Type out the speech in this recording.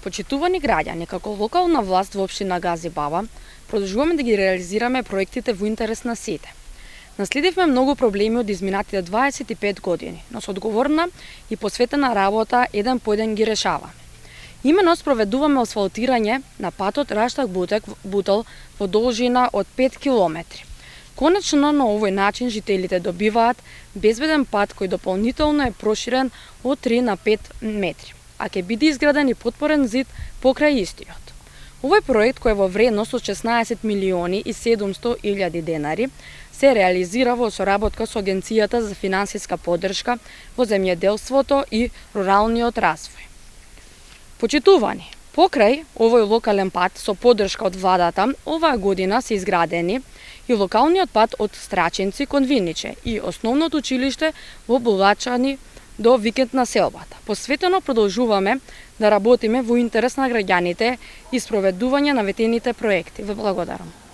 Почитувани граѓани, како локална власт во општина Газибаба, продолжуваме да ги реализираме проектите во интерес на сите. Наследивме многу проблеми од изминатите 25 години, но со одговорна и посветена работа еден по еден ги решаваме. Имено спроведуваме асфалтирање на патот Раштак-Бутел во должина од 5 километри. Конечно на овој начин жителите добиваат безбеден пат кој дополнително е проширен од 3 на 5 метри, а ќе биде изграден и потпорен зид покрај истиот. Овој проект, кој е во вредност од 16 милиони и 700 илјади денари, се реализира во соработка со Агенцијата за финансиска поддршка во земјоделството и руралниот развој. Почитувани, покрај овој локален пат со поддршка од владата, оваа година се изградени и локалниот пат од Страчинци кон Виниче и основното училиште во Булачани до викенд населбата. Посветено продолжуваме да работиме во интерес на граѓаните и спроведување на ветените проекти. Ве благодарам.